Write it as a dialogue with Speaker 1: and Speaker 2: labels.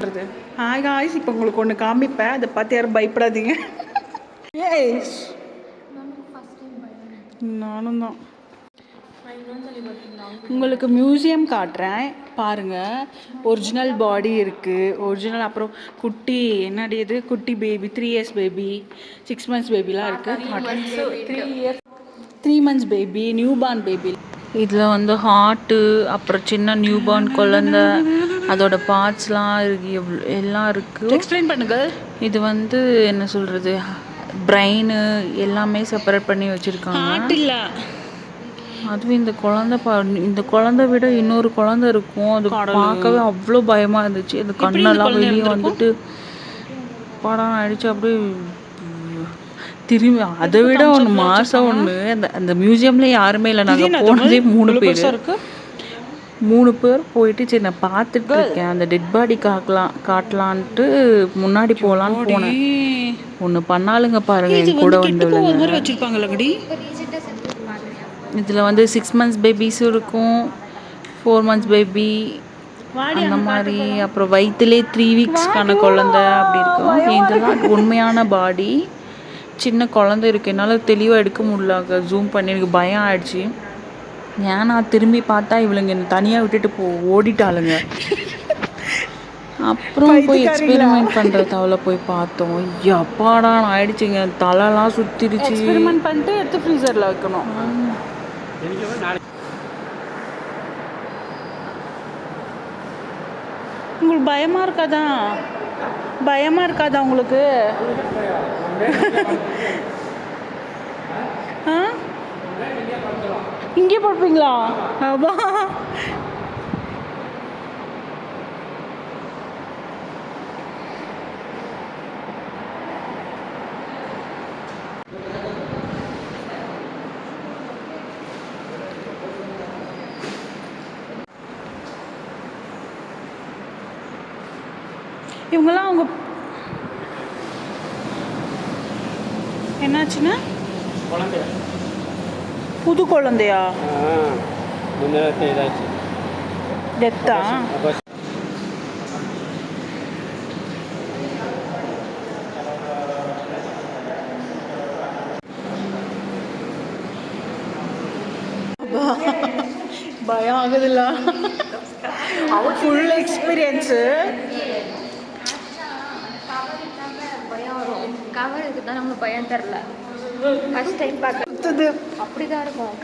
Speaker 1: Hi guys, இப்போ உங்களுக்கு ஒன்று காமிப்பேன். அதை பார்த்து யாரும் பயப்படாதீங்க. ஏய், நானும் தான். உங்களுக்கு மியூசியம் காட்டுறேன் பாருங்கள். ஒரிஜினல் பாடி இருக்குது, ஒரிஜினல். அப்புறம் குட்டி என்னடி இது, குட்டி பேபி, 3 years பேபி, 6 months பேபிலாம் இருக்குது. 3 months baby, new born baby. இதில் வந்து ஹார்ட்டு, அப்புறம் சின்ன நியூ பார்ன் குழந்தை, அதோட பார்ட்ஸ்லாம் இருக்கு, எல்லாம் இருக்குது. எக்ஸ்பிளைன் பண்ணுங்கள். இது வந்து என்ன சொல்கிறது, பிரெயின் எல்லாமே செப்பரேட் பண்ணி வச்சுருக்காங்க. ஹார்ட் இல்லை, அதுவும் இந்த குழந்தை விட இன்னொரு குழந்தை இருக்கும். அது பார்க்கவே அவ்வளோ பயமாக இருந்துச்சு. அது கண்ணெல்லாம் வெளியே வந்துட்டு படம் ஆயிடுச்சு. அப்படியே திரும்பி அதை விட ஒன்று மாதம் ஒன்று அந்த மியூசியமில் யாருமே இல்லை. நாங்கள் போனதே 3 பேர் போயிட்டு சரி நான் பார்த்துட்டு இருக்கேன். அந்த டெட் பாடி காட்டலான்ட்டு முன்னாடி போகலான்னு போனேன். ஒன்று பண்ணாலுங்க பாருங்கள், என் கூட வந்து வச்சுருப்பாங்களடி. இதில் வந்து 6 months பேபிஸும் இருக்கும், 4 months பேபி அந்த மாதிரி. அப்புறம் வயிற்றுலே 3 weeksக்கான குழந்தை அப்படி இருக்கும். இதெல்லாம் உண்மையான பாடி. சின்ன குழந்தை இருக்குது, என்னால் தெளிவாக எடுக்க முடியல, ஜூம் பண்ணி எனக்கு பயம் ஆயிடுச்சு. ஏன்னா திரும்பி பார்த்தா இவளுங்க என்னை தனியாக விட்டுட்டு ஓடிட்டாளுங்க. அப்புறம் போய் எக்ஸ்பெரிமெண்ட் பண்ணுறது அவளை போய் பார்த்தோம். எப்பாடா ஆயிடுச்சுங்க, தலைலாம் சுற்றிடுச்சு. எக்ஸ்பெரிமெண்ட் பண்ணிட்டு எடுத்து ஃப்ரீசரில் வைக்கணும். உங்களுக்கு பயமாக இருக்காதா உங்களுக்கு? இங்கே போடுவீங்களா? அப்பா இவங்கெல்லாம் அவங்க என்னாச்சுன்னா புது குழந்தையா? டெத்தா? பயம் ஆகுதுல்ல, ஃபுல் எக்ஸ்பீரியன்ஸு.
Speaker 2: கவர் இதுக்கு தான் நம்ம பயம் தரல. ஃபர்ஸ்ட் டைம் பார்க்குறது அப்படிதான் இருக்கும்.